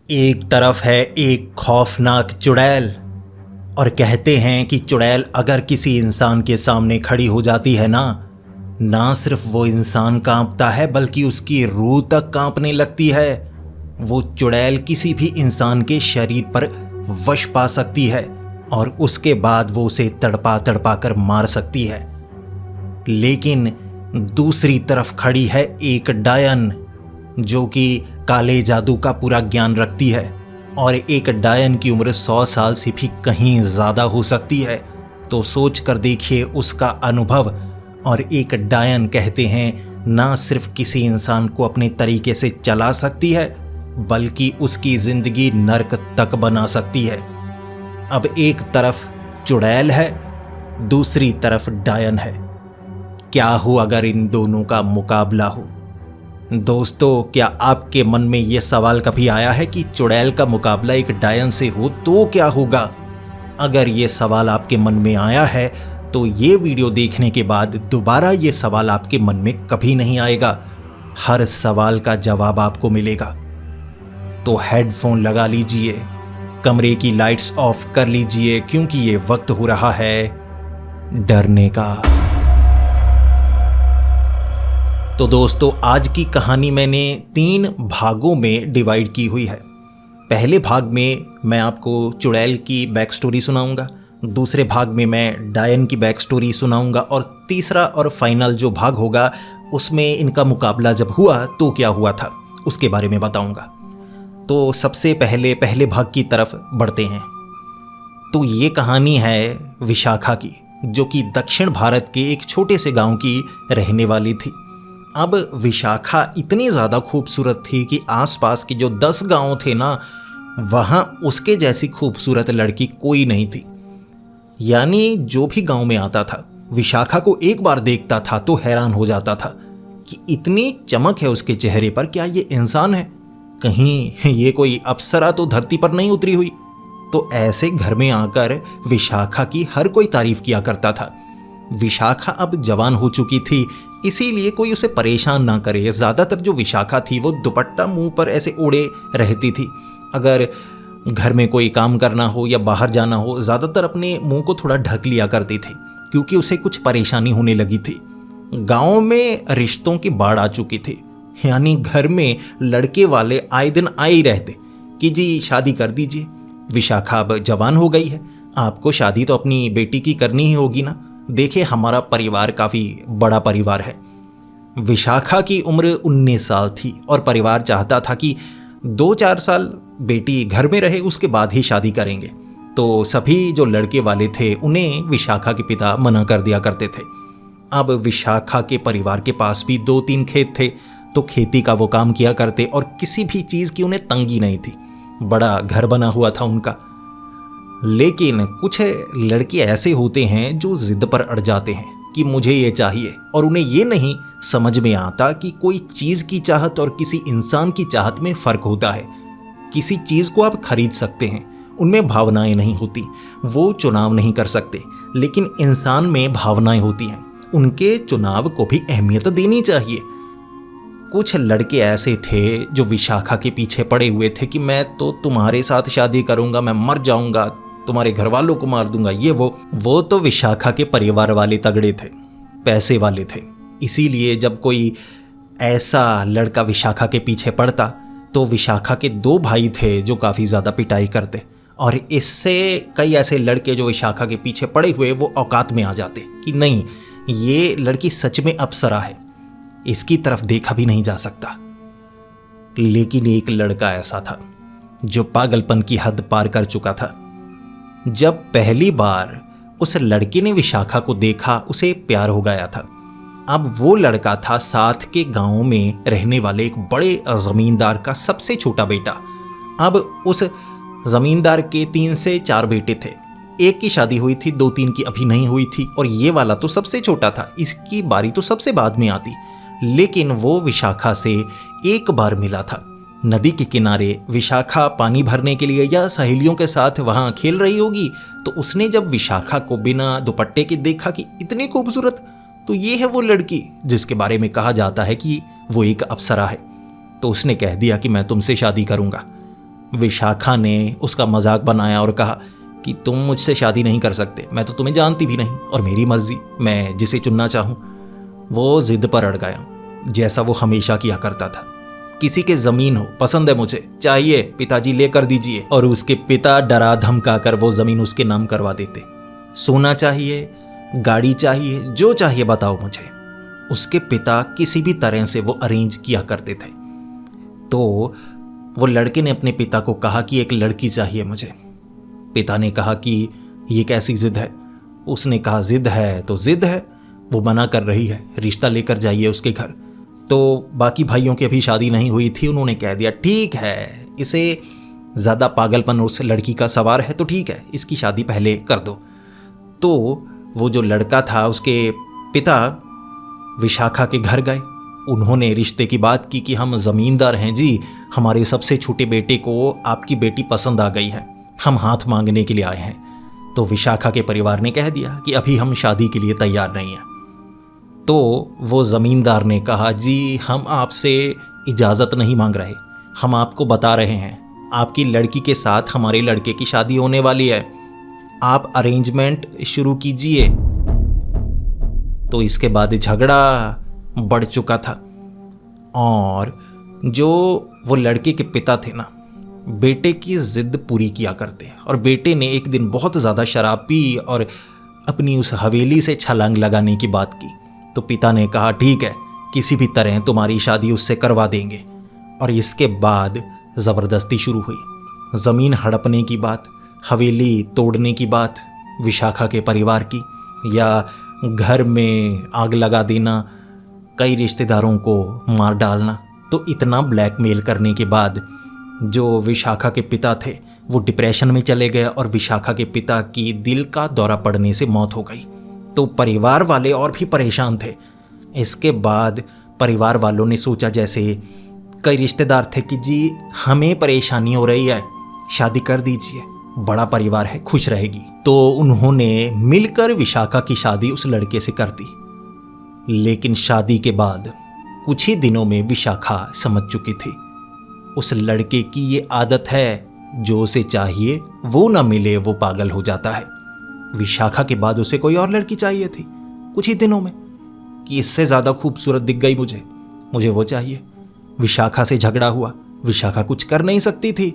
एक तरफ है एक खौफनाक चुड़ैल और कहते हैं कि चुड़ैल अगर किसी इंसान के सामने खड़ी हो जाती है ना सिर्फ वो इंसान कांपता है बल्कि उसकी रूह तक कांपने लगती है। वो चुड़ैल किसी भी इंसान के शरीर पर वश पा सकती है और उसके बाद वो उसे तड़पा तड़पा कर मार सकती है। लेकिन दूसरी तरफ खड़ी है एक डायन जो कि काले जादू का पूरा ज्ञान रखती है और एक डायन की उम्र 100 साल से भी कहीं ज़्यादा हो सकती है। तो सोच कर देखिए उसका अनुभव। और एक डायन कहते हैं ना सिर्फ किसी इंसान को अपने तरीके से चला सकती है बल्कि उसकी ज़िंदगी नर्क तक बना सकती है। अब एक तरफ चुड़ैल है, दूसरी तरफ डायन है। क्या हो अगर इन दोनों का मुकाबला हो? दोस्तों, क्या आपके मन में यह सवाल कभी आया है कि चुड़ैल का मुकाबला एक डायन से हो तो क्या होगा? अगर ये सवाल आपके मन में आया है तो ये वीडियो देखने के बाद दोबारा ये सवाल आपके मन में कभी नहीं आएगा। हर सवाल का जवाब आपको मिलेगा। तो हेडफोन लगा लीजिए, कमरे की लाइट्स ऑफ कर लीजिए क्योंकि ये वक्त हो रहा है डरने का। तो दोस्तों, आज की कहानी मैंने 3 भागों में डिवाइड की हुई है। पहले भाग में मैं आपको चुड़ैल की बैक स्टोरी सुनाऊंगा, दूसरे भाग में मैं डायन की बैक स्टोरी सुनाऊंगा और तीसरा और फाइनल जो भाग होगा उसमें इनका मुकाबला जब हुआ तो क्या हुआ था उसके बारे में बताऊंगा। तो सबसे पहले भाग की तरफ बढ़ते हैं। तो ये कहानी है विशाखा की, जो कि दक्षिण भारत के एक छोटे से गांव की रहने वाली थी। अब विशाखा इतनी ज़्यादा खूबसूरत थी कि आसपास के जो 10 गांव थे ना, वहाँ उसके जैसी खूबसूरत लड़की कोई नहीं थी। यानी जो भी गांव में आता था विशाखा को एक बार देखता था तो हैरान हो जाता था कि इतनी चमक है उसके चेहरे पर, क्या ये इंसान है? कहीं ये कोई अप्सरा तो धरती पर नहीं उतरी हुई? तो ऐसे घर में आकर विशाखा की हर कोई तारीफ किया करता था। विशाखा अब जवान हो चुकी थी, इसीलिए कोई उसे परेशान ना करे। ज़्यादातर जो विशाखा थी वो दुपट्टा मुंह पर ऐसे ओढ़े रहती थी। अगर घर में कोई काम करना हो या बाहर जाना हो, ज़्यादातर अपने मुंह को थोड़ा ढक लिया करती थी क्योंकि उसे कुछ परेशानी होने लगी थी। गांव में रिश्तों की बाढ़ आ चुकी थी, यानी घर में लड़के वाले आए दिन आ ही रहते कि जी शादी कर दीजिए। विशाखा अब जवान हो गई है, आपको शादी तो अपनी बेटी की करनी ही होगी ना। देखिए, हमारा परिवार काफ़ी बड़ा परिवार है। विशाखा की उम्र 19 साल थी और परिवार चाहता था कि 2-4 साल बेटी घर में रहे, उसके बाद ही शादी करेंगे। तो सभी जो लड़के वाले थे उन्हें विशाखा के पिता मना कर दिया करते थे। अब विशाखा के परिवार के पास भी 2-3 खेत थे, तो खेती का वो काम किया करते और किसी भी चीज़ की उन्हें तंगी नहीं थी। बड़ा घर बना हुआ था उनका। लेकिन कुछ लड़के ऐसे होते हैं जो जिद पर अड़ जाते हैं कि मुझे ये चाहिए, और उन्हें ये नहीं समझ में आता कि कोई चीज़ की चाहत और किसी इंसान की चाहत में फ़र्क होता है। किसी चीज़ को आप खरीद सकते हैं, उनमें भावनाएं नहीं होती, वो चुनाव नहीं कर सकते, लेकिन इंसान में भावनाएं होती हैं, उनके चुनाव को भी अहमियत देनी चाहिए। कुछ लड़के ऐसे थे जो विशाखा के पीछे पड़े हुए थे कि मैं तो तुम्हारे साथ शादी करूंगा, मैं मर जाऊंगा, तुम्हारे घर वालों को मार दूंगा, ये वो तो विशाखा के परिवार वाले तगड़े थे, पैसे वाले थे। इसीलिए जब कोई ऐसा लड़का विशाखा के पीछे पड़ता तो विशाखा के 2 भाई थे जो काफ़ी ज़्यादा पिटाई करते, और इससे कई ऐसे लड़के जो विशाखा के पीछे पड़े हुए वो औकात में आ जाते कि नहीं, ये लड़की सच में अप्सरा है, इसकी तरफ देखा भी नहीं जा सकता। लेकिन एक लड़का ऐसा था जो पागलपन की हद पार कर चुका था। जब पहली बार उस लड़के ने विशाखा को देखा, उसे प्यार हो गया था। अब वो लड़का था साथ के गांव में रहने वाले एक बड़े जमींदार का सबसे छोटा बेटा। अब उस जमींदार के 3 से 4 बेटे थे, एक की शादी हुई थी, 2-3 की अभी नहीं हुई थी, और ये वाला तो सबसे छोटा था, इसकी बारी तो सबसे बाद में आती। लेकिन वो विशाखा से एक बार मिला था। नदी के किनारे विशाखा पानी भरने के लिए या सहेलियों के साथ वहाँ खेल रही होगी, तो उसने जब विशाखा को बिना दुपट्टे के देखा कि इतनी खूबसूरत, तो ये है वो लड़की जिसके बारे में कहा जाता है कि वो एक अप्सरा है। तो उसने कह दिया कि मैं तुमसे शादी करूँगा। विशाखा ने उसका मजाक बनाया और कहा कि तुम मुझसे शादी नहीं कर सकते, मैं तो तुम्हें जानती भी नहीं और मेरी मर्जी, मैं जिसे चुनना चाहूँ। वो जिद पर अड़ गया, जैसा वो हमेशा किया करता था। किसी के ज़मीन हो, पसंद है मुझे, चाहिए पिताजी लेकर दीजिए। और उसके पिता डरा धमका कर वो ज़मीन उसके नाम करवा देते। सोना चाहिए, गाड़ी चाहिए, जो चाहिए बताओ मुझे। उसके पिता किसी भी तरह से वो अरेंज किया करते थे। तो वो लड़के ने अपने पिता को कहा कि एक लड़की चाहिए मुझे। पिता ने कहा कि ये कैसी जिद है। उसने कहा जिद है तो जिद है, वो मना कर रही है, रिश्ता लेकर जाइए उसके घर। तो बाकी भाइयों की अभी शादी नहीं हुई थी, उन्होंने कह दिया ठीक है, इसे ज़्यादा पागलपन उस लड़की का सवार है तो ठीक है, इसकी शादी पहले कर दो। तो वो जो लड़का था, उसके पिता विशाखा के घर गए। उन्होंने रिश्ते की बात की कि हम ज़मींदार हैं जी, हमारे सबसे छोटे बेटे को आपकी बेटी पसंद आ गई है, हम हाथ मांगने के लिए आए हैं। तो विशाखा के परिवार ने कह दिया कि अभी हम शादी के लिए तैयार नहीं हैं। तो वो ज़मींदार ने कहा जी हम आपसे इजाज़त नहीं मांग रहे, हम आपको बता रहे हैं आपकी लड़की के साथ हमारे लड़के की शादी होने वाली है, आप अरेंजमेंट शुरू कीजिए। तो इसके बाद झगड़ा बढ़ चुका था और जो वो लड़के के पिता थे ना, बेटे की जिद पूरी किया करते और बेटे ने एक दिन बहुत ज़्यादा शराब पी और अपनी उस हवेली से छलांग लगाने की बात की। तो पिता ने कहा ठीक है, किसी भी तरह तुम्हारी शादी उससे करवा देंगे। और इसके बाद ज़बरदस्ती शुरू हुई, ज़मीन हड़पने की बात, हवेली तोड़ने की बात विशाखा के परिवार की, या घर में आग लगा देना, कई रिश्तेदारों को मार डालना। तो इतना ब्लैकमेल करने के बाद जो विशाखा के पिता थे वो डिप्रेशन में चले गए और विशाखा के पिता की दिल का दौरा पड़ने से मौत हो गई। तो परिवार वाले और भी परेशान थे। इसके बाद परिवार वालों ने सोचा, जैसे कई रिश्तेदार थे, कि जी हमें परेशानी हो रही है, शादी कर दीजिए, बड़ा परिवार है, खुश रहेगी। तो उन्होंने मिलकर विशाखा की शादी उस लड़के से कर दी। लेकिन शादी के बाद कुछ ही दिनों में विशाखा समझ चुकी थी उस लड़के की ये आदत है, जो उसे चाहिए वो ना मिले वो पागल हो जाता है। विशाखा के बाद उसे कोई और लड़की चाहिए थी कुछ ही दिनों में, कि इससे ज़्यादा खूबसूरत दिख गई मुझे वो चाहिए। विशाखा से झगड़ा हुआ, विशाखा कुछ कर नहीं सकती थी।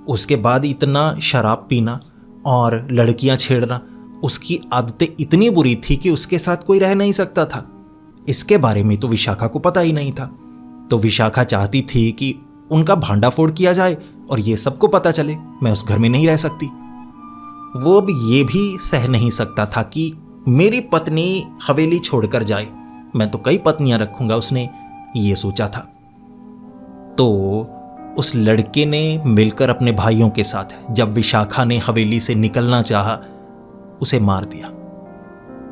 उसके बाद इतना शराब पीना और लड़कियां छेड़ना, उसकी आदतें इतनी बुरी थी कि उसके साथ कोई रह नहीं सकता था। इसके बारे में तो विशाखा को पता ही नहीं था। तो विशाखा चाहती थी कि उनका भांडाफोड़ किया जाए और ये सबको पता चले, मैं उस घर में नहीं रह सकती। वो अब ये भी सह नहीं सकता था कि मेरी पत्नी हवेली छोड़कर जाए, मैं तो कई पत्नियां रखूंगा, उसने ये सोचा था। तो उस लड़के ने मिलकर अपने भाइयों के साथ, जब विशाखा ने हवेली से निकलना चाहा, उसे मार दिया।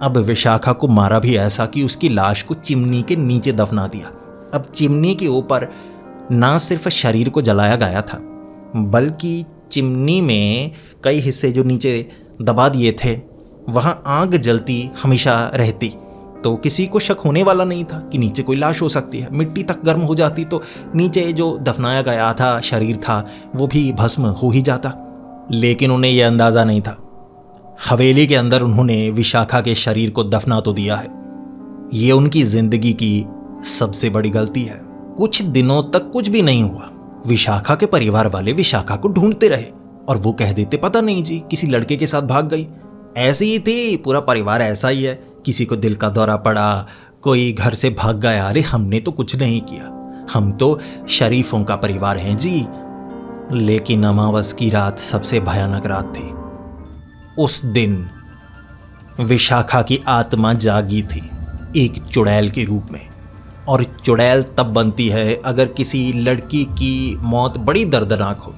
अब विशाखा को मारा भी ऐसा कि उसकी लाश को चिमनी के नीचे दफना दिया। अब चिमनी के ऊपर ना सिर्फ शरीर को जलाया गया था, बल्कि चिमनी में कई हिस्से जो नीचे दबा दिए थे, वहाँ आग जलती हमेशा रहती। तो किसी को शक होने वाला नहीं था कि नीचे कोई लाश हो सकती है। मिट्टी तक गर्म हो जाती तो नीचे जो दफनाया गया था शरीर था वो भी भस्म हो ही जाता। लेकिन उन्हें यह अंदाज़ा नहीं था, हवेली के अंदर उन्होंने विशाखा के शरीर को दफना तो दिया है। ये उनकी जिंदगी की सबसे बड़ी गलती है। कुछ दिनों तक कुछ भी नहीं हुआ। विशाखा के परिवार वाले विशाखा को ढूंढते रहे और वो कह देते पता नहीं जी, किसी लड़के के साथ भाग गई। ऐसी ही थी, पूरा परिवार ऐसा ही है, किसी को दिल का दौरा पड़ा, कोई घर से भाग गया, अरे हमने तो कुछ नहीं किया, हम तो शरीफों का परिवार हैं जी। लेकिन अमावस की रात सबसे भयानक रात थी। उस दिन विशाखा की आत्मा जागी थी एक चुड़ैल के रूप में। और चुड़ैल तब बनती है अगर किसी लड़की की मौत बड़ी दर्दनाक हो,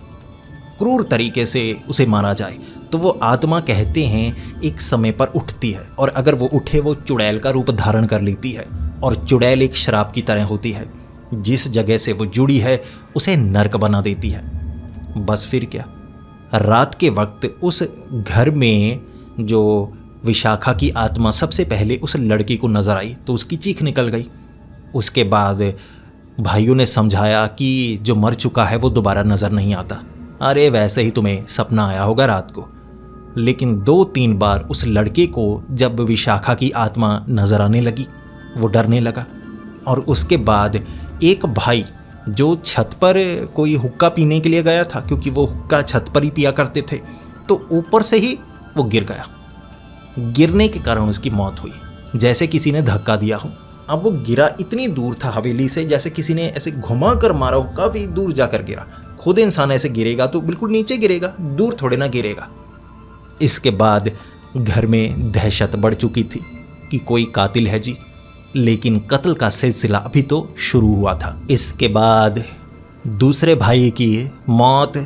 क्रूर तरीके से उसे मारा जाए, तो वो आत्मा कहते हैं एक समय पर उठती है, और अगर वो उठे वो चुड़ैल का रूप धारण कर लेती है। और चुड़ैल एक शराब की तरह होती है, जिस जगह से वो जुड़ी है उसे नर्क बना देती है। बस फिर क्या, रात के वक्त उस घर में जो विशाखा की आत्मा सबसे पहले उस लड़की को नजर आई तो उसकी चीख निकल गई। उसके बाद भाइयों ने समझाया कि जो मर चुका है वो दोबारा नज़र नहीं आता, अरे वैसे ही तुम्हें सपना आया होगा रात को। लेकिन 2-3 बार उस लड़के को जब विशाखा की आत्मा नजर आने लगी, वो डरने लगा। और उसके बाद एक भाई जो छत पर कोई हुक्का पीने के लिए गया था, क्योंकि वो हुक्का छत पर ही पिया करते थे, तो ऊपर से ही वो गिर गया। गिरने के कारण उसकी मौत हुई, जैसे किसी ने धक्का दिया हो। अब वो गिरा इतनी दूर था हवेली से, जैसे किसी ने ऐसे घुमा कर मारा हो, काफ़ी दूर जाकर गिरा। खुद इंसान ऐसे गिरेगा तो बिल्कुल नीचे गिरेगा, दूर थोड़े ना गिरेगा। इसके बाद घर में दहशत बढ़ चुकी थी कि कोई कातिल है जी, लेकिन कत्ल का सिलसिला अभी तो शुरू हुआ था। इसके बाद दूसरे भाई की मौत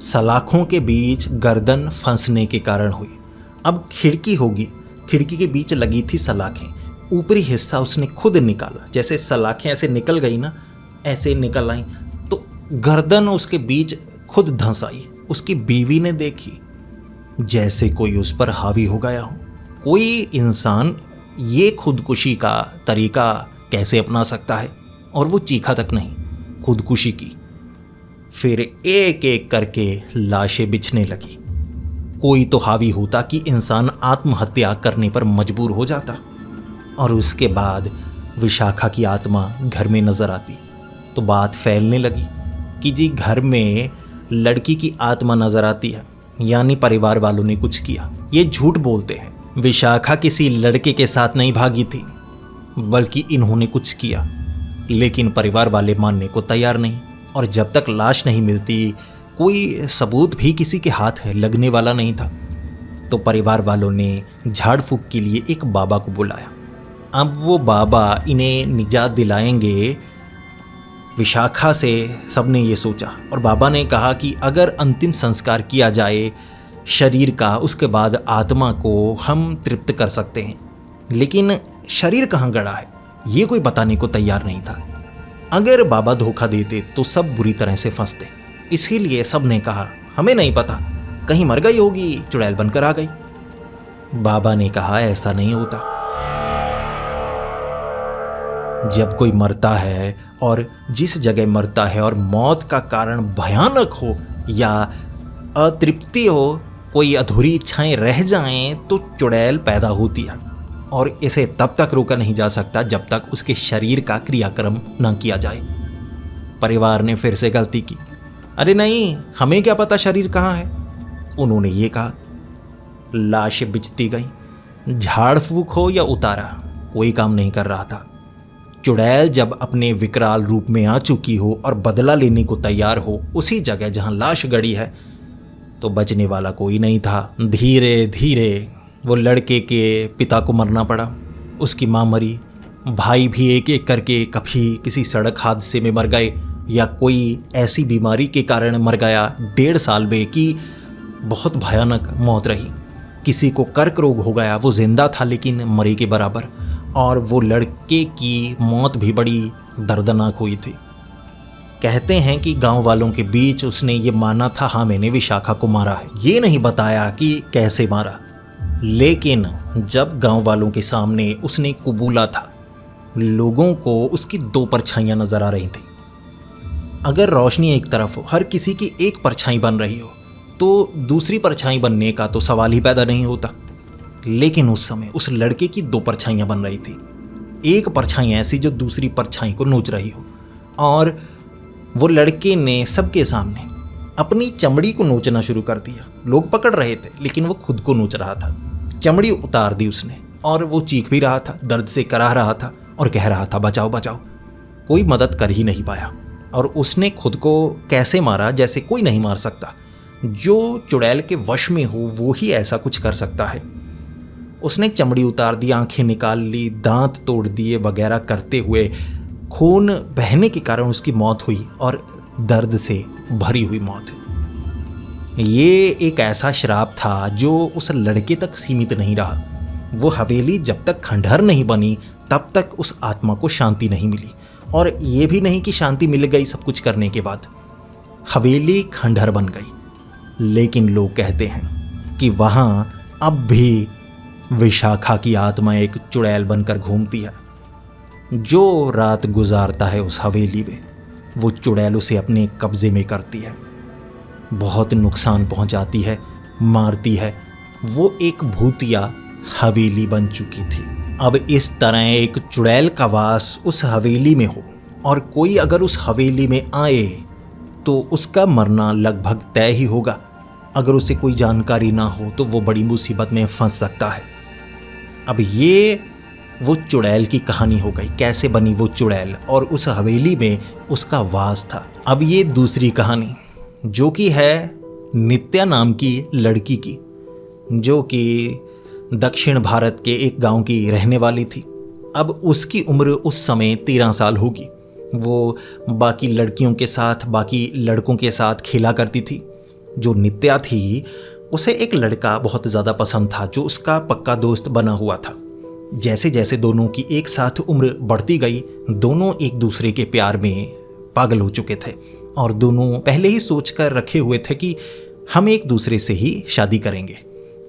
सलाखों के बीच गर्दन फंसने के कारण हुई। अब खिड़की होगी, खिड़की के बीच लगी थी सलाखें, ऊपरी हिस्सा उसने खुद निकाला। जैसे सलाखें ऐसे निकल गई ना, ऐसे निकल आई, तो गर्दन उसके बीच खुद धंस आई। उसकी बीवी ने देखी जैसे कोई उस पर हावी हो गया हो। कोई इंसान ये खुदकुशी का तरीका कैसे अपना सकता है? और वो चीखा तक नहीं, खुदकुशी की। फिर एक एक करके लाशें बिछने लगी। कोई तो हावी होता कि इंसान आत्महत्या करने पर मजबूर हो जाता। और उसके बाद विशाखा की आत्मा घर में नजर आती तो बात फैलने लगी कि जी घर में लड़की की आत्मा नजर आती है, यानी परिवार वालों ने कुछ किया। ये झूठ बोलते हैं। विशाखा किसी लड़के के साथ नहीं भागी थी, बल्कि इन्होंने कुछ किया। लेकिन परिवार वाले मानने को तैयार नहीं। और जब तक लाश नहीं मिलती, कोई सबूत भी किसी के हाथ लगने वाला नहीं था। तो परिवार वालों ने झाड़ फूक के लिए एक बाबा को बुलाया। अब वो बाबा इन्हें निजात दिलाएंगे विशाखा से, सबने ये सोचा। और बाबा ने कहा कि अगर अंतिम संस्कार किया जाए शरीर का, उसके बाद आत्मा को हम तृप्त कर सकते हैं। लेकिन शरीर कहाँ गड़ा है, ये कोई बताने को तैयार नहीं था। अगर बाबा धोखा देते तो सब बुरी तरह से फंसते। इसीलिए सब ने कहा हमें नहीं पता, कहीं मर गई होगी, चुड़ैल बनकर आ गई। बाबा ने कहा ऐसा नहीं होता। जब कोई मरता है और जिस जगह मरता है और मौत का कारण भयानक हो या अतृप्ति हो, कोई अधूरी इच्छाएं रह जाएं, तो चुड़ैल पैदा होती है। और इसे तब तक रोका नहीं जा सकता जब तक उसके शरीर का क्रियाक्रम न किया जाए। परिवार ने फिर से गलती की। अरे नहीं, हमें क्या पता शरीर कहाँ है, उन्होंने ये कहा। लाशें बिछती गई। झाड़ फूक हो या उतारा, कोई काम नहीं कर रहा था। चुड़ैल जब अपने विकराल रूप में आ चुकी हो और बदला लेने को तैयार हो उसी जगह जहां लाश गड़ी है, तो बचने वाला कोई नहीं था। धीरे धीरे वो लड़के के पिता को मरना पड़ा, उसकी माँ मरी, भाई भी एक एक करके कभी किसी सड़क हादसे में मर गए या कोई ऐसी बीमारी के कारण मर गया। 1.5 साल में की बहुत भयानक मौत रही। किसी को कर्क रोग हो गया, वो जिंदा था लेकिन मरे के बराबर। और वो लड़के की मौत भी बड़ी दर्दनाक हुई थी। कहते हैं कि गांव वालों के बीच उसने ये माना था, हाँ मैंने विशाखा को मारा है। ये नहीं बताया कि कैसे मारा, लेकिन जब गांव वालों के सामने उसने कबूला था, लोगों को उसकी 2 परछाइयां नजर आ रही थी। अगर रोशनी एक तरफ हो, हर किसी की एक परछाई बन रही हो, तो दूसरी परछाई बनने का तो सवाल ही पैदा नहीं होता। लेकिन उस समय उस लड़के की 2 परछाइयां बन रही थी। एक परछाई ऐसी जो दूसरी परछाई को नोच रही हो, और वो लड़के ने सबके सामने अपनी चमड़ी को नोचना शुरू कर दिया। लोग पकड़ रहे थे लेकिन वो खुद को नोच रहा था। चमड़ी उतार दी उसने, और वो चीख भी रहा था, दर्द से कराह रहा था और कह रहा था बचाओ बचाओ। कोई मदद कर ही नहीं पाया। और उसने खुद को कैसे मारा, जैसे कोई नहीं मार सकता। जो चुड़ैल के वश में हो वो ही ऐसा कुछ कर सकता है। उसने चमड़ी उतार दी, आंखें निकाल ली, दांत तोड़ दिए वगैरह करते हुए खून बहने के कारण उसकी मौत हुई, और दर्द से भरी हुई मौत। ये एक ऐसा श्राप था जो उस लड़के तक सीमित नहीं रहा। वो हवेली जब तक खंडहर नहीं बनी तब तक उस आत्मा को शांति नहीं मिली। और ये भी नहीं कि शांति मिल गई सब कुछ करने के बाद, हवेली खंडहर बन गई। लेकिन लोग कहते हैं कि वहाँ अब भी विशाखा की आत्मा एक चुड़ैल बनकर घूमती है। जो रात गुजारता है उस हवेली में, वो चुड़ैल उसे अपने कब्जे में करती है। बहुत नुकसान पहुंचाती है, मारती है। वो एक भूतिया हवेली बन चुकी थी। अब इस तरह एक चुड़ैल का वास उस हवेली में हो और कोई अगर उस हवेली में आए तो उसका मरना लगभग तय ही होगा। अगर उसे कोई जानकारी ना हो तो वो बड़ी मुसीबत में फंस सकता है। अब ये वो चुड़ैल की कहानी हो गई, कैसे बनी वो चुड़ैल और उस हवेली में उसका वास था। अब ये दूसरी कहानी जो कि है नित्या नाम की लड़की की, जो कि दक्षिण भारत के एक गांव की रहने वाली थी। अब उसकी उम्र उस समय 13 साल होगी। वो बाकी लड़कियों के साथ, बाकी लड़कों के साथ खेला करती थी। जो नित्या थी उसे एक लड़का बहुत ज़्यादा पसंद था जो उसका पक्का दोस्त बना हुआ था। जैसे जैसे दोनों की एक साथ उम्र बढ़ती गई, दोनों एक दूसरे के प्यार में पागल हो चुके थे और दोनों पहले ही सोच कर रखे हुए थे कि हम एक दूसरे से ही शादी करेंगे।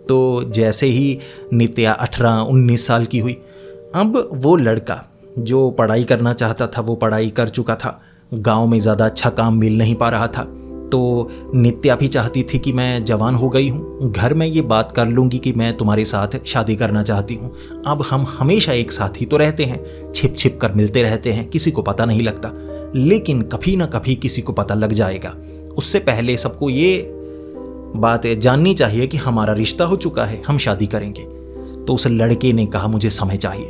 तो जैसे ही नित्या 18-19 साल की हुई, अब वो लड़का जो पढ़ाई करना चाहता था वो पढ़ाई कर चुका था। गांव में ज़्यादा अच्छा काम मिल नहीं पा रहा था। तो नित्या भी चाहती थी कि मैं जवान हो गई हूँ, घर में ये बात कर लूँगी कि मैं तुम्हारे साथ शादी करना चाहती हूँ। अब हम हमेशा एक साथ ही तो रहते हैं, छिप छिप कर मिलते रहते हैं, किसी को पता नहीं लगता, लेकिन कभी ना कभी किसी को पता लग जाएगा। उससे पहले सबको ये बात जाननी चाहिए कि हमारा रिश्ता हो चुका है, हम शादी करेंगे। तो उस लड़के ने कहा मुझे समय चाहिए,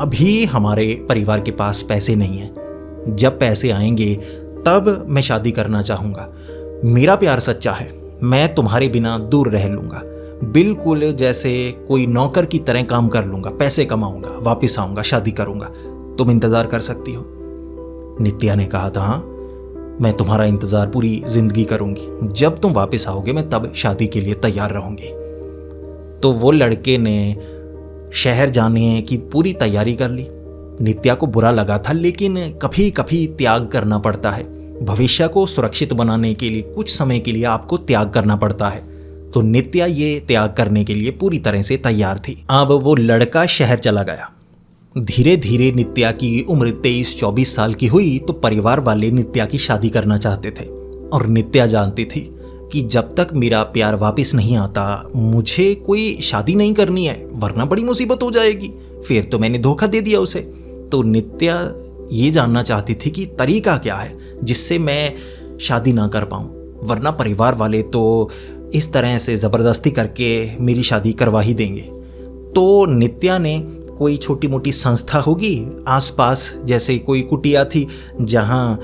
अभी हमारे परिवार के पास पैसे नहीं हैं, जब पैसे आएंगे तब मैं शादी करना चाहूँगा। मेरा प्यार सच्चा है, मैं तुम्हारे बिना दूर रह लूँगा, बिल्कुल जैसे कोई नौकर की तरह काम कर लूँगा, पैसे कमाऊँगा, वापस आऊँगा, शादी करूँगा। तुम इंतज़ार कर सकती हो। नित्या ने कहा था हाँ, मैं तुम्हारा इंतज़ार पूरी ज़िंदगी करूँगी, जब तुम वापस आओगे मैं तब शादी के लिए तैयार रहूँगी। तो वो लड़के ने शहर जाने की पूरी तैयारी कर ली। नित्या को बुरा लगा था, लेकिन कभी कभी त्याग करना पड़ता है। भविष्य को सुरक्षित बनाने के लिए कुछ समय के लिए आपको त्याग करना पड़ता है। तो नित्या ये त्याग करने के लिए पूरी तरह से तैयार थी। अब वो लड़का शहर चला गया। धीरे धीरे नित्या की उम्र 23-24 साल की हुई तो परिवार वाले नित्या की शादी करना चाहते थे और नित्या जानती थी कि जब तक मेरा प्यार वापस नहीं आता मुझे कोई शादी नहीं करनी है, वरना बड़ी मुसीबत हो जाएगी। फिर तो मैंने धोखा दे दिया उसे। तो नित्या ये जानना चाहती थी कि तरीका क्या है जिससे मैं शादी ना कर पाऊँ, वरना परिवार वाले तो इस तरह से ज़बरदस्ती करके मेरी शादी करवा ही देंगे। तो नित्या ने कोई छोटी मोटी संस्था होगी आसपास, जैसे कोई कुटिया थी जहाँ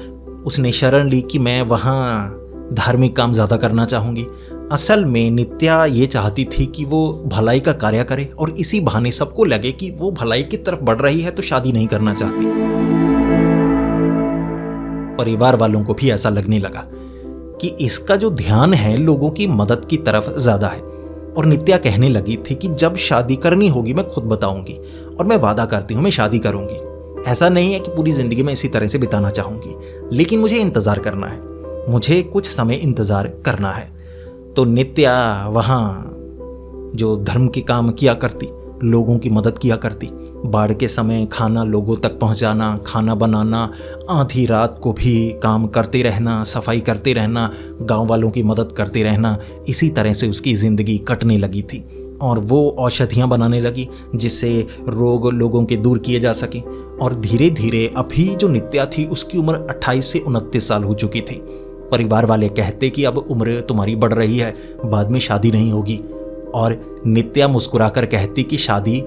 उसने शरण ली कि मैं वहाँ धार्मिक काम ज़्यादा करना चाहूँगी। असल में नित्या ये चाहती थी कि वो भलाई का कार्य करे और इसी बहाने सबको लगे कि वो भलाई की तरफ बढ़ रही है, तो शादी नहीं करना चाहती। परिवार वालों को भी ऐसा लगने लगा कि इसका जो ध्यान है लोगों की मदद की तरफ ज़्यादा है। और नित्या कहने लगी थी कि जब शादी करनी होगी मैं खुद बताऊंगी और मैं वादा करती हूँ मैं शादी करूंगी। ऐसा नहीं है कि पूरी ज़िंदगी मैं इसी तरह से बिताना चाहूँगी, लेकिन मुझे इंतज़ार करना है, मुझे कुछ समय इंतज़ार करना है। तो नित्या वहाँ जो धर्म के काम किया करती, लोगों की मदद किया करती, बाढ़ के समय खाना लोगों तक पहुँचाना, खाना बनाना, आधी रात को भी काम करते रहना, सफाई करते रहना, गांव वालों की मदद करते रहना। इसी तरह से उसकी ज़िंदगी कटने लगी थी और वो औषधियाँ बनाने लगी जिससे रोग लोगों के दूर किए जा सकें। और धीरे धीरे अभी जो नित्या थी उसकी उम्र 28 से 29 साल हो चुकी थी। परिवार वाले कहते कि अब उम्र तुम्हारी बढ़ रही है, बाद में शादी नहीं होगी, और नित्या मुस्कुराकर कहती कि शादी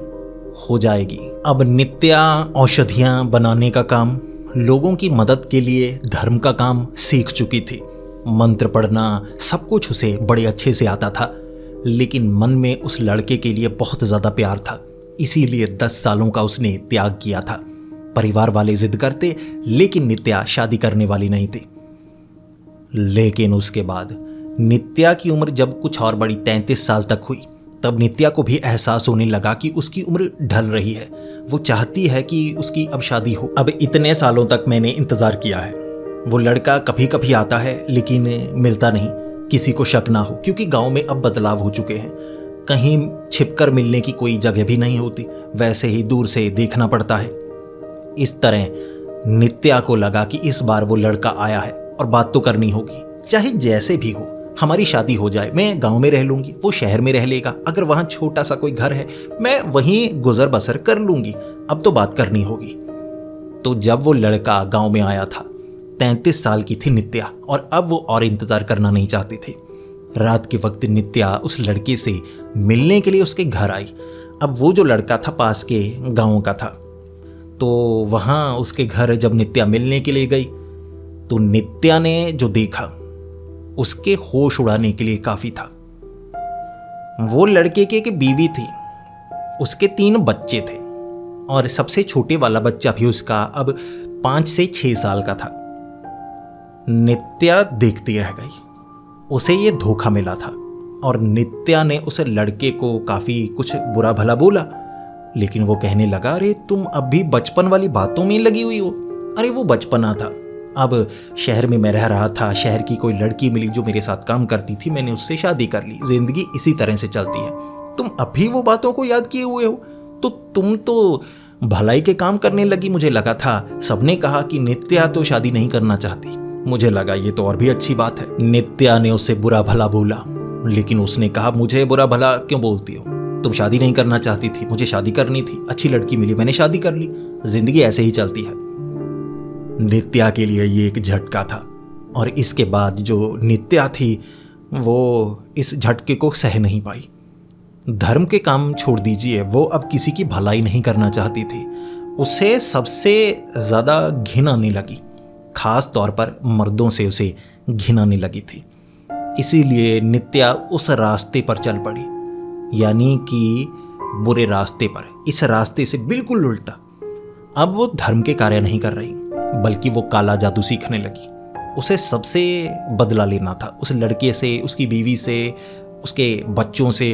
हो जाएगी। अब नित्या औषधियाँ बनाने का काम, लोगों की मदद के लिए धर्म का काम सीख चुकी थी। मंत्र पढ़ना सब कुछ उसे बड़े अच्छे से आता था, लेकिन मन में उस लड़के के लिए बहुत ज़्यादा प्यार था, इसीलिए 10 सालों का उसने त्याग किया था। परिवार वाले जिद करते, लेकिन नित्या शादी करने वाली नहीं थी। लेकिन उसके बाद नित्या की उम्र जब कुछ और बड़ी 33 साल तक हुई, तब नित्या को भी एहसास होने लगा कि उसकी उम्र ढल रही है। वो चाहती है कि उसकी अब शादी हो। अब इतने सालों तक मैंने इंतज़ार किया है, वो लड़का कभी कभी आता है लेकिन मिलता नहीं, किसी को शक ना हो, क्योंकि गांव में अब बदलाव हो चुके हैं, कहीं छिपकर मिलने की कोई जगह भी नहीं होती, वैसे ही दूर से देखना पड़ता है। इस तरह नित्या को लगा कि इस बार वो लड़का आया है और बात तो करनी होगी, चाहे जैसे भी हो हमारी शादी हो जाए, मैं गांव में रह लूंगी, वो शहर में रह लेगा, अगर वहां छोटा सा कोई घर है मैं वहीं गुजर बसर कर लूंगी, अब तो बात करनी होगी। तो जब वो लड़का गांव में आया था, 33 साल की थी नित्या, और अब वो और इंतजार करना नहीं चाहती थी। रात के वक्त नित्या उस लड़के से मिलने के लिए उसके घर आई। अब वो जो लड़का था पास के गांव का था, तो वहां उसके घर जब नित्या मिलने के लिए गई तो नित्या ने जो देखा उसके होश उड़ाने के लिए काफी था। वो लड़के की एक बीवी थी, उसके 3 बच्चे थे, और सबसे छोटे वाला बच्चा भी उसका अब 5 से 6 साल का था। नित्या देखती रह गई, उसे ये धोखा मिला था, और नित्या ने उस लड़के को काफी कुछ बुरा भला बोला, लेकिन वो कहने लगा, अरे तुम अब भी बचपन वाली बातों में लगी हुई हो। अरे वो बचपना था, अब शहर में मैं रह रहा था, शहर की कोई लड़की मिली जो मेरे साथ काम करती थी, मैंने उससे शादी कर ली, जिंदगी इसी तरह से चलती है। तुम अभी वो बातों को याद किए हुए हो, तो तुम तो भलाई के काम करने लगी। मुझे लगा था, सबने कहा कि नित्या तो शादी नहीं करना चाहती, मुझे लगा ये तो और भी अच्छी बात है। नित्या ने उससे बुरा भला बोला, लेकिन उसने कहा, मुझे बुरा भला क्यों बोलती हो, तुम शादी नहीं करना चाहती थी, मुझे शादी करनी थी, अच्छी लड़की मिली, मैंने शादी कर ली, जिंदगी ऐसे ही चलती है। नित्या के लिए ये एक झटका था, और इसके बाद जो नित्या थी वो इस झटके को सह नहीं पाई। धर्म के काम छोड़ दीजिए, वो अब किसी की भलाई नहीं करना चाहती थी। उसे सबसे ज़्यादा घिन आने लगी, खास तौर पर मर्दों से उसे घिन आने लगी थी। इसीलिए नित्या उस रास्ते पर चल पड़ी, यानी कि बुरे रास्ते पर, इस रास्ते से बिल्कुल उल्टा। अब वो धर्म के कार्य नहीं कर रही, बल्कि वो काला जादू सीखने लगी। उसे सबसे बदला लेना था, उस लड़के से, उसकी बीवी से, उसके बच्चों से।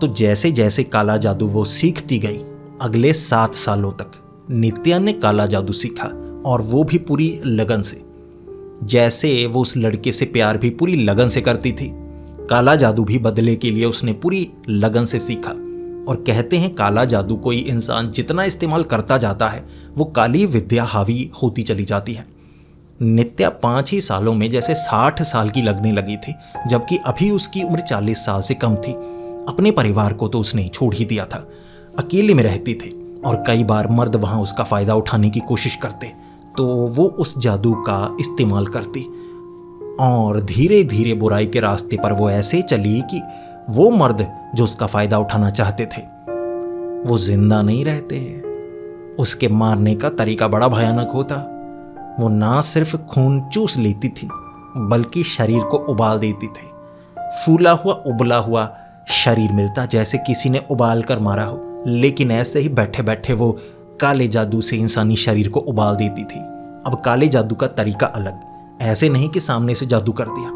तो जैसे जैसे काला जादू वो सीखती गई, अगले 7 सालों तक नित्या ने काला जादू सीखा, और वो भी पूरी लगन से। जैसे वो उस लड़के से प्यार भी पूरी लगन से करती थी, काला जादू भी बदले के लिए उसने पूरी लगन से सीखा। और कहते हैं काला जादू कोई इंसान जितना इस्तेमाल करता जाता है, वो काली विद्या हावी होती चली जाती है। नित्या 5 ही सालों में जैसे 60 साल की लगने लगी थी, जबकि अभी उसकी उम्र 40 साल से कम थी। अपने परिवार को तो उसने छोड़ ही दिया था, अकेले में रहती थी, और कई बार मर्द वहां उसका फायदा उठाने की कोशिश करते, तो वो उस जादू का इस्तेमाल करती। और धीरे धीरे बुराई के रास्ते पर वो ऐसे चली कि वो मर्द जो उसका फायदा उठाना चाहते थे वो जिंदा नहीं रहते। उसके मारने का तरीका बड़ा भयानक होता। वो ना सिर्फ खून चूस लेती थी, बल्कि शरीर को उबाल देती थी। फूला हुआ उबला हुआ शरीर मिलता, जैसे किसी ने उबाल कर मारा हो, लेकिन ऐसे ही बैठे बैठे वो काले जादू से इंसानी शरीर को उबाल देती थी। अब काले जादू का तरीका अलग, ऐसे नहीं कि सामने से जादू कर दिया।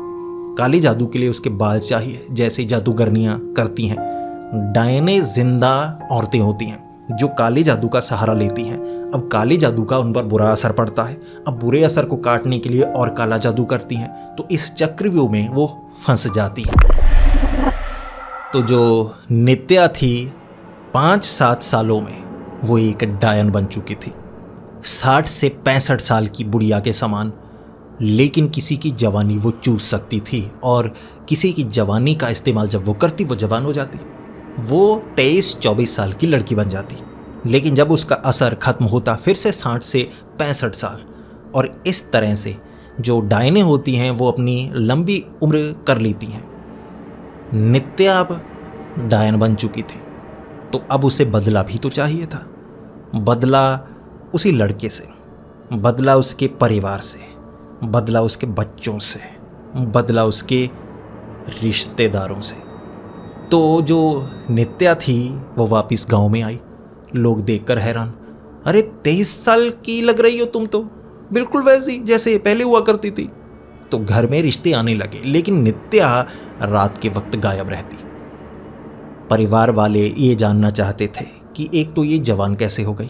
काले जादू के लिए उसके बाल चाहिए, जैसे जादूगरनियां करती हैं। डायने जिंदा औरतें होती हैं जो काले जादू का सहारा लेती हैं। अब काले जादू का उन पर बुरा असर पड़ता है, अब बुरे असर को काटने के लिए और काला जादू करती हैं, तो इस चक्रव्यूह में वो फंस जाती हैं। तो जो नित्या थी 5-7 सालों में वो एक डायन बन चुकी थी, 60 से 65 साल की बुढ़िया के समान। लेकिन किसी की जवानी वो चूस सकती थी, और किसी की जवानी का इस्तेमाल जब वो करती वो जवान हो जाती। वो 23-24 साल की लड़की बन जाती, लेकिन जब उसका असर खत्म होता फिर से 60 से 65 साल। और इस तरह से जो डायने होती हैं वो अपनी लंबी उम्र कर लेती हैं। नित्या अब डायन बन चुकी थी, तो अब उसे बदला भी तो चाहिए था। बदला उसी लड़के से, बदला उसके परिवार से, बदला उसके बच्चों से, बदला उसके रिश्तेदारों से। तो जो नित्या थी वो वापस गांव में आई। लोग देखकर हैरान, अरे 23 साल की लग रही हो तुम तो, बिल्कुल वैसी जैसे पहले हुआ करती थी। तो घर में रिश्ते आने लगे, लेकिन नित्या रात के वक्त गायब रहती। परिवार वाले ये जानना चाहते थे कि एक तो ये जवान कैसे हो गई,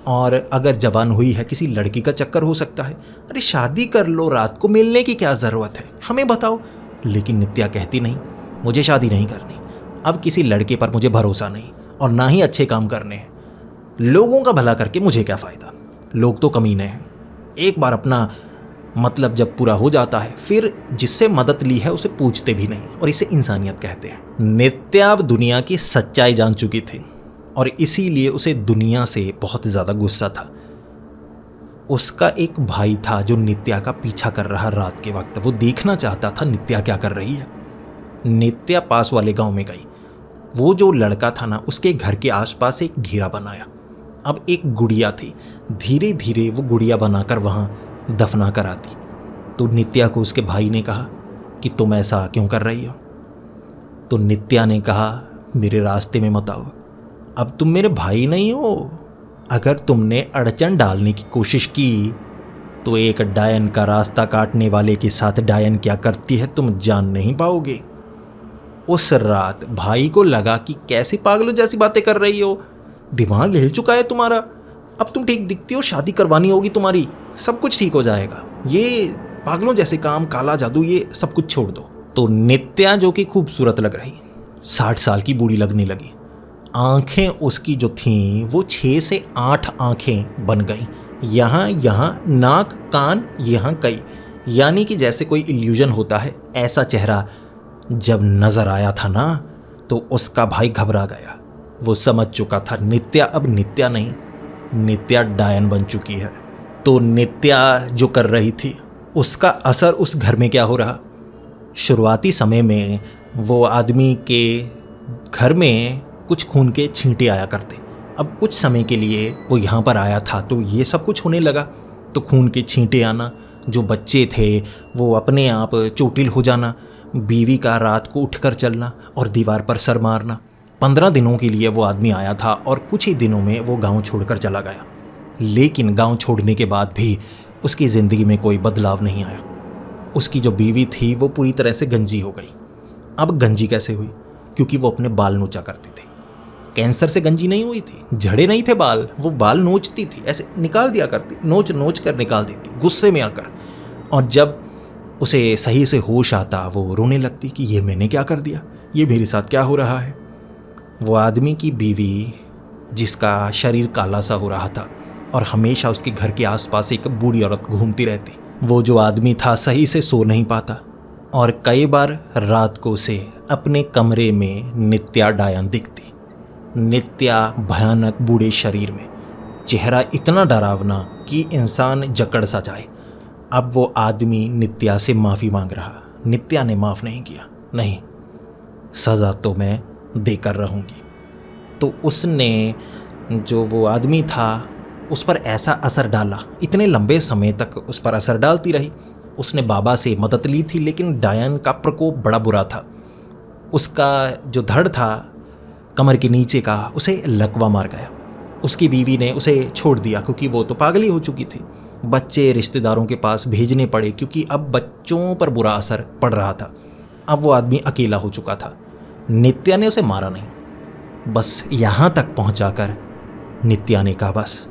और अगर जवान हुई है किसी लड़की का चक्कर हो सकता है, अरे शादी कर लो, रात को मिलने की क्या ज़रूरत है, हमें बताओ। लेकिन नित्या कहती नहीं, मुझे शादी नहीं करनी, अब किसी लड़के पर मुझे भरोसा नहीं, और ना ही अच्छे काम करने हैं। लोगों का भला करके मुझे क्या फ़ायदा, लोग तो कमीने हैं। एक बार अपना मतलब जब पूरा हो जाता है फिर जिससे मदद ली है उसे पूछते भी नहीं, और इसे इंसानियत कहते हैं। नित्या अब दुनिया की सच्चाई जान चुकी थी और इसीलिए उसे दुनिया से बहुत ज़्यादा गुस्सा था। उसका एक भाई था जो नित्या का पीछा कर रहा रात के वक्त। वो देखना चाहता था नित्या क्या कर रही है। नित्या पास वाले गांव में गई। वो जो लड़का था ना, उसके घर के आसपास एक घेरा बनाया। अब एक गुड़िया थी, धीरे धीरे वो गुड़िया बनाकर वहाँ दफना कर आती। तो नित्या को उसके भाई ने कहा कि तुम ऐसा क्यों कर रही हो। तो नित्या ने कहा मेरे रास्ते में मत आओ, अब तुम मेरे भाई नहीं हो। अगर तुमने अड़चन डालने की कोशिश की तो एक डायन का रास्ता काटने वाले के साथ डायन क्या करती है तुम जान नहीं पाओगे। उस रात भाई को लगा कि कैसी पागलों जैसी बातें कर रही हो, दिमाग हिल चुका है तुम्हारा। अब तुम ठीक दिखती हो, शादी करवानी होगी तुम्हारी, सब कुछ ठीक हो जाएगा। ये पागलों जैसे काम, काला जादू, ये सब कुछ छोड़ दो। तो नित्या जो कि खूबसूरत लग रही, 60 साल की बूढ़ी लगने लगी। आंखें उसकी जो थीं वो 6 से 8 आंखें बन गईं। यहाँ नाक, कान, यहाँ कई, यानी कि जैसे कोई इल्यूजन होता है ऐसा चेहरा जब नजर आया था ना, तो उसका भाई घबरा गया। वो समझ चुका था नित्या अब नित्या नहीं, नित्या डायन बन चुकी है। तो नित्या जो कर रही थी उसका असर उस घर में क्या हो रहा। शुरुआती समय में वो आदमी के घर में कुछ खून के छींटे आया करते। अब कुछ समय के लिए वो यहाँ पर आया था तो ये सब कुछ होने लगा। तो खून के छींटे आना, जो बच्चे थे वो अपने आप चोटिल हो जाना, बीवी का रात को उठकर चलना और दीवार पर सर मारना। 15 दिनों के लिए वो आदमी आया था और कुछ ही दिनों में वो गांव छोड़कर चला गया। लेकिन गांव छोड़ने के बाद भी उसकी ज़िंदगी में कोई बदलाव नहीं आया। उसकी जो बीवी थी वो पूरी तरह से गंजी हो गई। अब गंजी कैसे हुई? क्योंकि वो अपने बाल नोचा करती थी। कैंसर से गंजी नहीं हुई थी, झड़े नहीं थे बाल, वो बाल नोचती थी, ऐसे निकाल दिया करती, नोच नोच कर निकाल देती गुस्से में आकर। और जब उसे सही से होश आता वो रोने लगती कि ये मैंने क्या कर दिया, ये मेरे साथ क्या हो रहा है। वो आदमी की बीवी जिसका शरीर काला सा हो रहा था और हमेशा उसके घर के आसपास एक बूढ़ी औरत घूमती रहती। वो जो आदमी था सही से सो नहीं पाता और कई बार रात को उसे अपने कमरे में नित्या डायन दिखती। नित्या भयानक बूढ़े शरीर में, चेहरा इतना डरावना कि इंसान जकड़ सा जाए। अब वो आदमी नित्या से माफ़ी मांग रहा। नित्या ने माफ़ नहीं किया। नहीं, सज़ा तो मैं देकर रहूँगी। तो उसने, जो वो आदमी था, उस पर ऐसा असर डाला, इतने लंबे समय तक उस पर असर डालती रही। उसने बाबा से मदद ली थी लेकिन डायन का प्रकोप बड़ा बुरा था। उसका जो धड़ था कमर के नीचे का, उसे लकवा मार गया। उसकी बीवी ने उसे छोड़ दिया क्योंकि वो तो पागली हो चुकी थी। बच्चे रिश्तेदारों के पास भेजने पड़े क्योंकि अब बच्चों पर बुरा असर पड़ रहा था। अब वो आदमी अकेला हो चुका था। नित्या ने उसे मारा नहीं, बस यहाँ तक पहुँचाकर नित्या ने कहा बस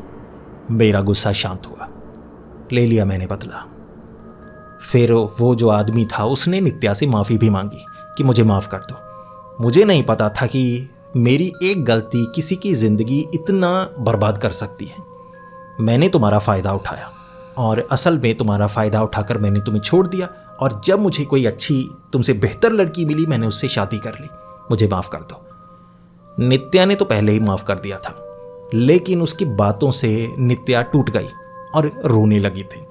मेरा गुस्सा शांत हुआ, ले लिया मैंने बदला। फिर वो जो आदमी था उसने नित्या से माफ़ी भी मांगी कि मुझे माफ़ कर दो। मुझे नहीं पता था कि मेरी एक गलती किसी की ज़िंदगी इतना बर्बाद कर सकती है। मैंने तुम्हारा फ़ायदा उठाया और असल में तुम्हारा फ़ायदा उठाकर मैंने तुम्हें छोड़ दिया, और जब मुझे कोई अच्छी, तुमसे बेहतर लड़की मिली मैंने उससे शादी कर ली, मुझे माफ़ कर दो। नित्या ने तो पहले ही माफ़ कर दिया था, लेकिन उसकी बातों से नित्या टूट गई और रोने लगी थी।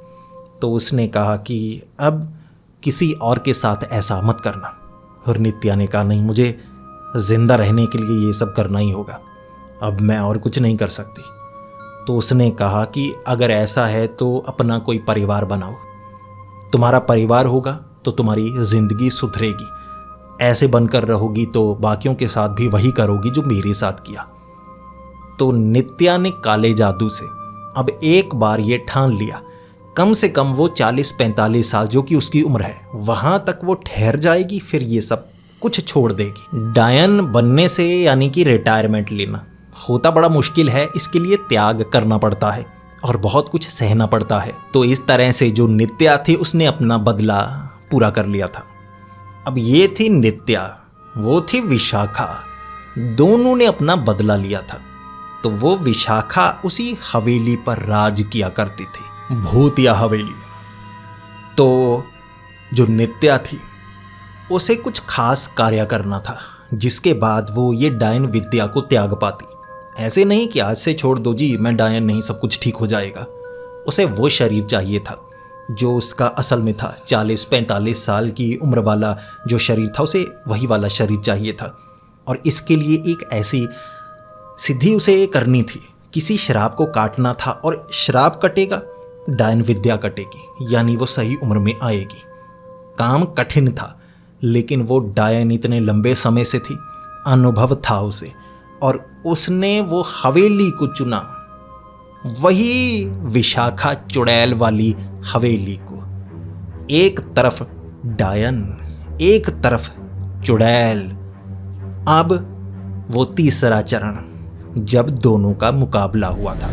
तो उसने कहा कि अब किसी और के साथ ऐसा मत करना। और नित्या ने कहा नहीं, मुझे ज़िंदा रहने के लिए ये सब करना ही होगा, अब मैं और कुछ नहीं कर सकती। तो उसने कहा कि अगर ऐसा है तो अपना कोई परिवार बनाओ, तुम्हारा परिवार होगा तो तुम्हारी ज़िंदगी सुधरेगी। ऐसे बनकर रहोगी तो बाकियों के साथ भी वही करोगी जो मेरे साथ किया। तो नित्या ने काले जादू से अब एक बार ये ठान लिया, कम से कम वो 40-45 साल जो कि उसकी उम्र है वहाँ तक वो ठहर जाएगी, फिर ये सब कुछ छोड़ देगी। डायन बनने से यानी कि रिटायरमेंट लेना होता बड़ा मुश्किल है, इसके लिए त्याग करना पड़ता है और बहुत कुछ सहना पड़ता है। तो इस तरह से जो नित्या थी उसने अपना बदला पूरा कर लिया था। अब ये थी नित्या, वो थी विशाखा, दोनों ने अपना बदला लिया था। तो वो विशाखा उसी हवेली पर राज किया करती थी, भूतिया हवेली। तो जो नित्या थी उसे कुछ खास कार्य करना था जिसके बाद वो ये डायन विद्या को त्याग पाती। ऐसे नहीं कि आज से छोड़ दो जी, मैं डायन नहीं, सब कुछ ठीक हो जाएगा। उसे वो शरीर चाहिए था जो उसका असल में था। 40-45 साल की उम्र वाला जो शरीर था उसे वही वाला शरीर चाहिए था। और इसके लिए एक ऐसी सिद्धि उसे करनी थी, किसी श्राप को काटना था। और श्राप कटेगा, डायन विद्या कटेगी, यानी वो सही उम्र में आएगी। काम कठिन था, लेकिन वो डायन इतने लंबे समय से थी, अनुभव था उसे, और उसने वो हवेली को चुना, वही विशाखा चुड़ैल वाली हवेली को। एक तरफ डायन, एक तरफ चुड़ैल। अब वो तीसरा चरण जब दोनों का मुकाबला हुआ था।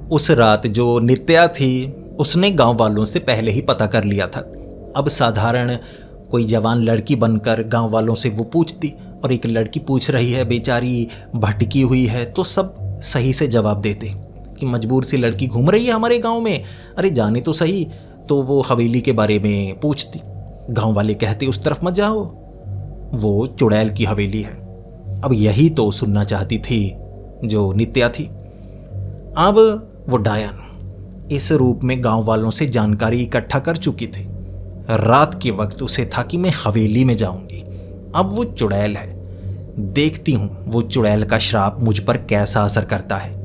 उस रात जो नित्या थी उसने गांव वालों से पहले ही पता कर लिया था। अब साधारण कोई जवान लड़की बनकर गांव वालों से वो पूछती, और एक लड़की पूछ रही है, बेचारी भटकी हुई है, तो सब सही से जवाब देते कि मजबूर सी लड़की घूम रही है हमारे गांव में, अरे जाने तो सही। तो वो हवेली के बारे में पूछती, गांव वाले कहते उस तरफ मत जाओ, वो चुड़ैल की हवेली है। अब यही तो सुनना चाहती थी जो नित्या थी। अब वो डायन इस रूप में गांव वालों से जानकारी इकट्ठा कर चुकी थी। रात के वक्त उसे था कि मैं हवेली में जाऊंगी। अब वो चुड़ैल है, देखती हूं वो चुड़ैल का श्राप मुझ पर कैसा असर करता है।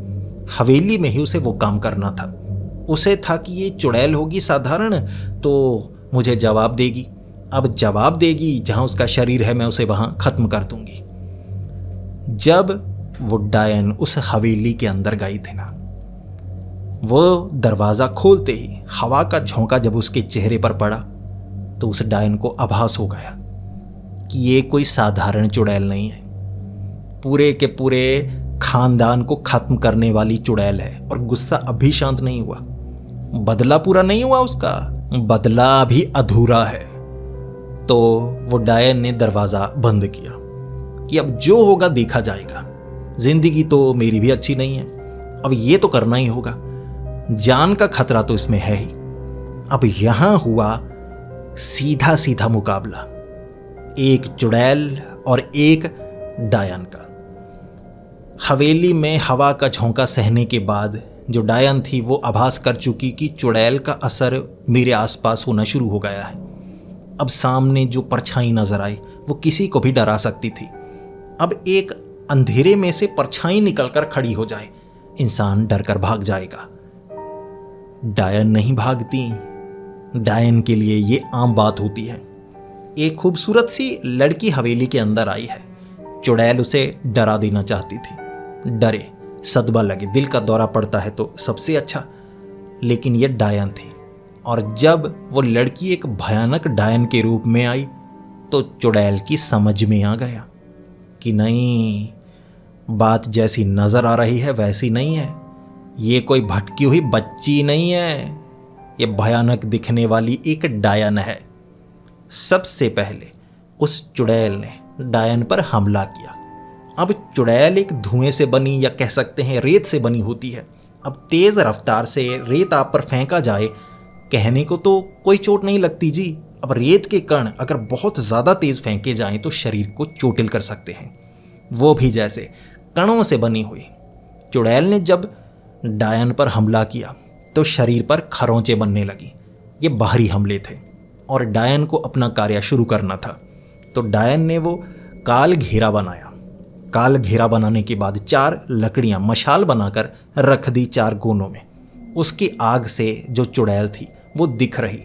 हवेली में ही उसे वो काम करना था। उसे था कि ये चुड़ैल होगी साधारण तो मुझे जवाब देगी। अब जवाब देगी, जहां उसका शरीर है मैं उसे वहां खत्म कर दूंगी। जब वो डायन उस हवेली के अंदर गई थी ना, वो दरवाज़ा खोलते ही हवा का झोंका जब उसके चेहरे पर पड़ा तो उस डायन को आभास हो गया कि ये कोई साधारण चुड़ैल नहीं है, पूरे के पूरे खानदान को खत्म करने वाली चुड़ैल है। और गुस्सा अभी शांत नहीं हुआ, बदला पूरा नहीं हुआ, उसका बदला अभी अधूरा है। तो वो डायन ने दरवाज़ा बंद किया कि अब जो होगा देखा जाएगा, जिंदगी तो मेरी भी अच्छी नहीं है, अब ये तो करना ही होगा, जान का खतरा तो इसमें है ही। अब यहां हुआ सीधा सीधा मुकाबला, एक चुड़ैल और एक डायन का। हवेली में हवा का झोंका सहने के बाद जो डायन थी वो आभास कर चुकी कि चुड़ैल का असर मेरे आसपास होना शुरू हो गया है। अब सामने जो परछाई नजर आई वो किसी को भी डरा सकती थी। अब एक अंधेरे में से परछाई निकलकर खड़ी हो जाए, इंसान डर कर भाग जाएगा। डायन नहीं भागती, डायन के लिए ये आम बात होती है। एक खूबसूरत सी लड़की हवेली के अंदर आई है, चुड़ैल उसे डरा देना चाहती थी। डरे, सदमा लगे, दिल का दौरा पड़ता है तो सबसे अच्छा, लेकिन ये डायन थी। और जब वो लड़की एक भयानक डायन के रूप में आई तो चुड़ैल की समझ में आ गया कि नहीं, बात जैसी नजर आ रही है वैसी नहीं है, ये कोई भटकी हुई बच्ची नहीं है, ये भयानक दिखने वाली एक डायन है। सबसे पहले उस चुड़ैल ने डायन पर हमला किया। अब चुड़ैल एक धुएं से बनी या कह सकते हैं रेत से बनी होती है। अब तेज रफ्तार से रेत आप पर फेंका जाए, कहने को तो कोई चोट नहीं लगती जी। अब रेत के कण अगर बहुत ज़्यादा तेज फेंके जाएं तो शरीर को चोटिल कर सकते हैं, वो भी जैसे कणों से बनी हुई। चुड़ैल ने जब डायन पर हमला किया तो शरीर पर खरोंचे बनने लगी। ये बाहरी हमले थे और डायन को अपना कार्य शुरू करना था। तो डायन ने वो काल घेरा बनाया। काल घेरा बनाने के बाद 4 लकड़ियां मशाल बनाकर रख दी 4 कोनों में। उसकी आग से जो चुड़ैल थी वो दिख रही,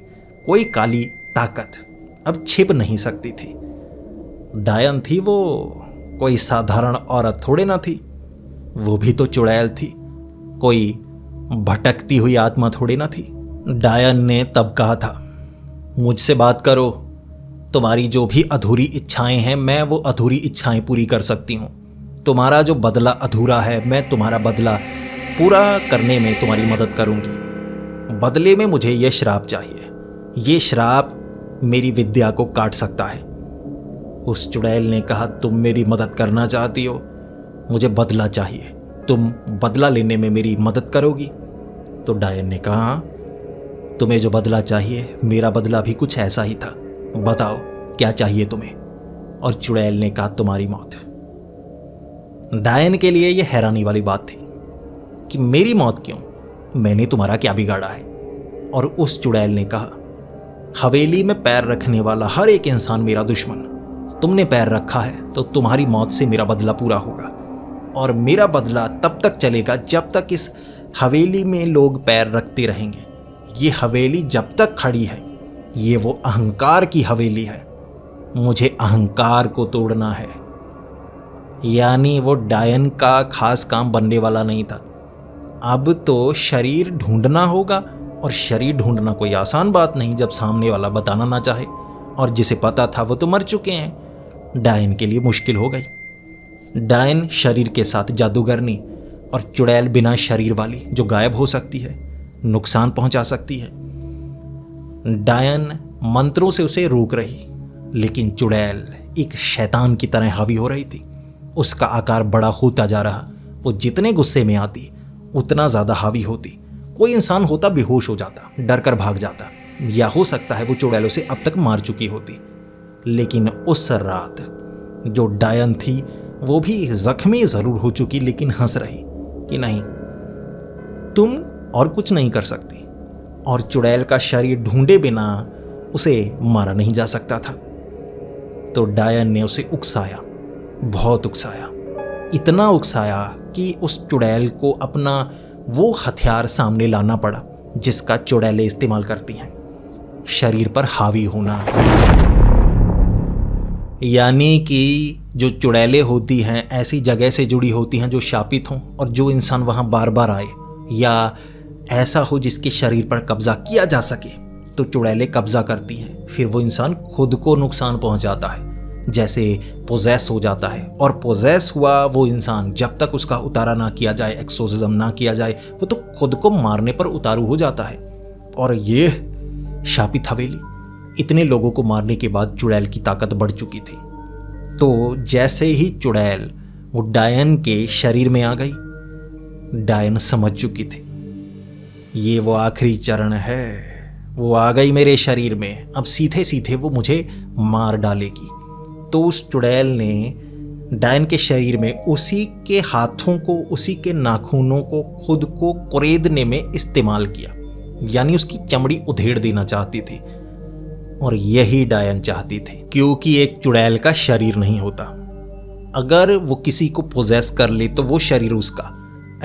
कोई काली ताकत अब छिप नहीं सकती थी। डायन थी वो, कोई साधारण औरत थोड़े ना थी, वो भी तो चुड़ैल थी, कोई भटकती हुई आत्मा थोड़ी ना थी। डायन ने तब कहा था, मुझसे बात करो, तुम्हारी जो भी अधूरी इच्छाएं हैं मैं वो अधूरी इच्छाएं पूरी कर सकती हूँ। तुम्हारा जो बदला अधूरा है मैं तुम्हारा बदला पूरा करने में तुम्हारी मदद करूँगी। बदले में मुझे ये श्राप चाहिए, ये श्राप मेरी विद्या को काट सकता है। उस चुड़ैल ने कहा, तुम मेरी मदद करना चाहती हो, मुझे बदला चाहिए, तुम बदला लेने में मेरी मदद करोगी? तो डायन ने कहा, तुम्हें जो बदला चाहिए मेरा बदला भी कुछ ऐसा ही था, बताओ क्या चाहिए तुम्हें। और चुड़ैल ने कहा, तुम्हारी मौत। डायन के लिए यह हैरानी वाली बात थी कि मेरी मौत क्यों, मैंने तुम्हारा क्या बिगाड़ा है। और उस चुड़ैल ने कहा, हवेली में पैर रखने वाला हर एक इंसान मेरा दुश्मन, तुमने पैर रखा है तो तुम्हारी मौत से मेरा बदला पूरा होगा। और मेरा बदला तब तक चलेगा जब तक इस हवेली में लोग पैर रखते रहेंगे। ये हवेली जब तक खड़ी है, ये वो अहंकार की हवेली है, मुझे अहंकार को तोड़ना है। यानी वो डायन का खास काम बनने वाला नहीं था। अब तो शरीर ढूंढना होगा, और शरीर ढूंढना कोई आसान बात नहीं जब सामने वाला बताना ना चाहे, और जिसे पता था वो तो मर चुके हैं। डायन के लिए मुश्किल हो गई। डायन शरीर के साथ जादूगरनी, और चुड़ैल बिना शरीर वाली जो गायब हो सकती है, नुकसान पहुंचा सकती है। डायन मंत्रों से उसे रोक रही, लेकिन चुड़ैल एक शैतान की तरह हावी हो रही थी। उसका आकार बड़ा होता जा रहा। वो जितने गुस्से में आती उतना ज़्यादा हावी होती। कोई इंसान होता बेहोश हो जाता, डर कर भाग जाता, या हो सकता है वो चुड़ैल उसे अब तक मार चुकी होती। लेकिन उस रात जो डायन थी वो भी जख्मी ज़रूर हो चुकी, लेकिन हंस रही कि नहीं, तुम और कुछ नहीं कर सकती। और चुड़ैल का शरीर ढूंढे बिना उसे मारा नहीं जा सकता था। तो डायन ने उसे उकसाया, बहुत उकसाया, इतना उकसाया कि उस चुड़ैल को अपना वो हथियार सामने लाना पड़ा जिसका चुड़ैलें इस्तेमाल करती हैं, शरीर पर हावी होना। यानी कि जो चुड़ैलें होती हैं ऐसी जगह से जुड़ी होती हैं जो शापित हों, और जो इंसान वहाँ बार बार आए या ऐसा हो जिसके शरीर पर कब्जा किया जा सके, तो चुड़ैलें कब्जा करती हैं। फिर वो इंसान खुद को नुकसान पहुँचाता है, जैसे पोजेस हो जाता है। और पोजेस हुआ वो इंसान जब तक उसका उतारा ना किया जाए, एक्सोर्सिज्म ना किया जाए, वो तो खुद को मारने पर उतारू हो जाता है। और ये शापित हवेली, इतने लोगों को मारने के बाद चुड़ैल की ताकत बढ़ चुकी थी। तो जैसे ही चुड़ैल वो डायन के शरीर में आ गई, डायन समझ चुकी थी ये वो आखिरी चरण है, वो आ गई मेरे शरीर में, अब सीधे सीधे वो मुझे मार डालेगी। तो उस चुड़ैल ने डायन के शरीर में उसी के हाथों को, उसी के नाखूनों को खुद को कुरेदने में इस्तेमाल किया, यानी उसकी चमड़ी उधेड़ देना चाहती थी। और यही डायन चाहती थी, क्योंकि एक चुड़ैल का शरीर नहीं होता। अगर वो किसी को पोजेस कर ले तो वो शरीर उसका।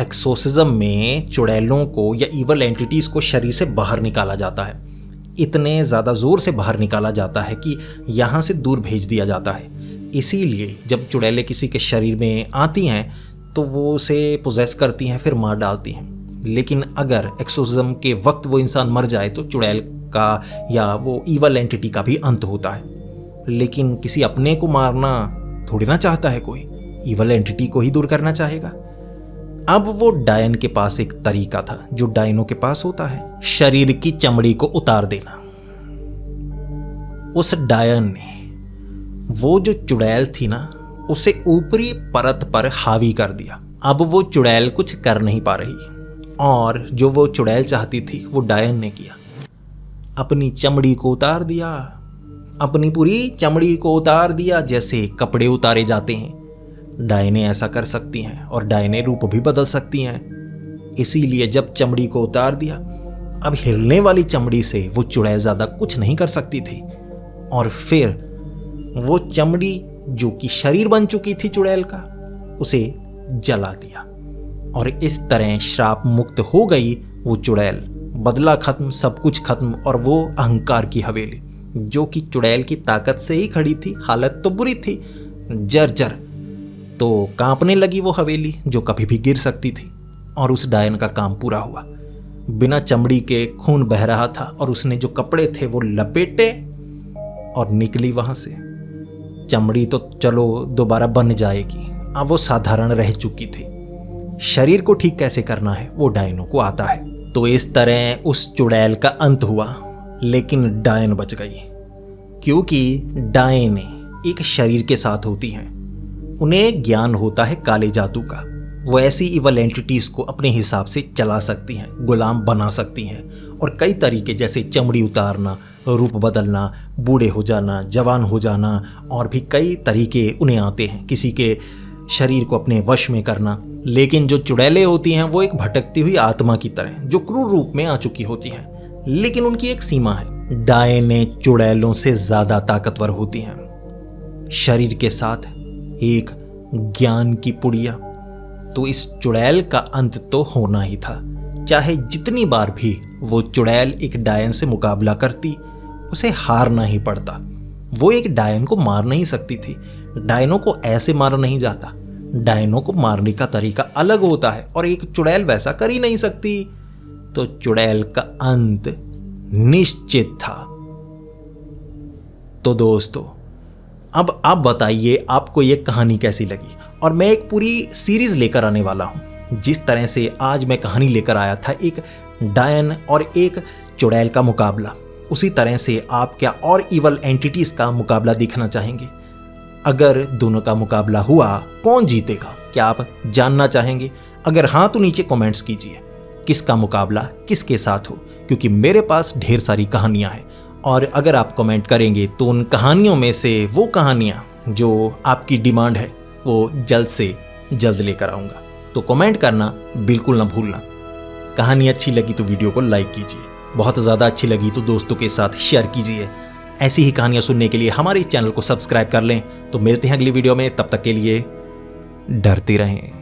एक्सोर्सिज्म में चुड़ैलों को या इवल एंटिटीज को शरीर से बाहर निकाला जाता है, इतने ज़्यादा ज़ोर से बाहर निकाला जाता है कि यहाँ से दूर भेज दिया जाता है। इसीलिए जब चुड़ैलें किसी के शरीर में आती हैं तो वो उसे पोजेस करती हैं, फिर मार डालती हैं। लेकिन अगर एक्सोर्सिज्म के वक्त वो इंसान मर जाए तो चुड़ैल का या वो ईवल एंटिटी का भी अंत होता है। लेकिन किसी अपने को मारना थोड़ी ना चाहता है कोई, ईवल एंटिटी को ही दूर करना चाहेगा। अब वो डायन के पास एक तरीका था जो डायनों के पास होता है, शरीर की चमड़ी को उतार देना। उस डायन ने वो जो चुड़ैल थी ना, उसे ऊपरी परत पर हावी कर दिया। अब वो चुड़ैल कुछ कर नहीं पा रही, और जो वो चुड़ैल चाहती थी वो डायन ने किया, अपनी चमड़ी को उतार दिया, अपनी पूरी चमड़ी को उतार दिया, जैसे कपड़े उतारे जाते हैं। डायनें ऐसा कर सकती हैं, और डायनें रूप भी बदल सकती हैं। इसीलिए जब चमड़ी को उतार दिया, अब हिलने वाली चमड़ी से वो चुड़ैल ज़्यादा कुछ नहीं कर सकती थी। और फिर वो चमड़ी जो कि शरीर बन चुकी थी चुड़ैल का, उसे जला दिया। और इस तरह श्राप मुक्त हो गई वो चुड़ैल। बदला खत्म, सब कुछ खत्म। और वो अहंकार की हवेली जो कि चुड़ैल की ताकत से ही खड़ी थी, हालत तो बुरी थी, जर्जर। तो कांपने लगी वो हवेली जो कभी भी गिर सकती थी। और उस डायन का काम पूरा हुआ। बिना चमड़ी के खून बह रहा था, और उसने जो कपड़े थे वो लपेटे और निकली वहां से। चमड़ी तो चलो दोबारा बन जाएगी, अब वो साधारण रह चुकी थी। शरीर को ठीक कैसे करना है वो डायनों को आता है। तो इस तरह उस चुड़ैल का अंत हुआ, लेकिन डायन बच गई, क्योंकि डायनें एक शरीर के साथ होती हैं। उन्हें ज्ञान होता है काले जादू का, वो ऐसी इवल एंटिटीज़ को अपने हिसाब से चला सकती हैं, गुलाम बना सकती हैं। और कई तरीके जैसे चमड़ी उतारना, रूप बदलना, बूढ़े हो जाना, जवान हो जाना, और भी कई तरीके उन्हें आते हैं किसी के शरीर को अपने वश में करना। लेकिन जो चुड़ैलें होती हैं वो एक भटकती हुई आत्मा की तरह जो क्रूर रूप में आ चुकी होती हैं, लेकिन उनकी एक सीमा है। डायनें चुड़ैलों से ज़्यादा ताकतवर होती हैं, शरीर के साथ एक ज्ञान की पुड़िया। तो इस चुड़ैल का अंत तो होना ही था। चाहे जितनी बार भी वो चुड़ैल एक डायन से मुकाबला करती, उसे हारना ही पड़ता। वो एक डायन को मार नहीं सकती थी। डायनों को ऐसे मारा नहीं जाता, डायनों को मारने का तरीका अलग होता है और एक चुड़ैल वैसा कर ही नहीं सकती। तो चुड़ैल का अंत निश्चित था। तो दोस्तों, अब आप बताइए आपको ये कहानी कैसी लगी। और मैं एक पूरी सीरीज लेकर आने वाला हूं। जिस तरह से आज मैं कहानी लेकर आया था, एक डायन और एक चुड़ैल का मुकाबला, उसी तरह से आप क्या और इवल एंटिटीज का मुकाबला देखना चाहेंगे? अगर दोनों का मुकाबला हुआ, कौन जीतेगा, क्या आप जानना चाहेंगे? अगर हाँ तो नीचे कमेंट्स कीजिए किसका मुकाबला किसके साथ हो, क्योंकि मेरे पास ढेर सारी कहानियां हैं। और अगर आप कमेंट करेंगे तो उन कहानियों में से वो कहानियां जो आपकी डिमांड है वो जल्द से जल्द लेकर आऊँगा। तो कमेंट करना बिल्कुल ना भूलना। कहानी अच्छी लगी तो वीडियो को लाइक कीजिए, बहुत ज़्यादा अच्छी लगी तो दोस्तों के साथ शेयर कीजिए। ऐसी ही कहानियाँ सुनने के लिए हमारे इस चैनल को सब्सक्राइब कर लें। तो मिलते हैं अगली वीडियो में, तब तक के लिए डरते रहें।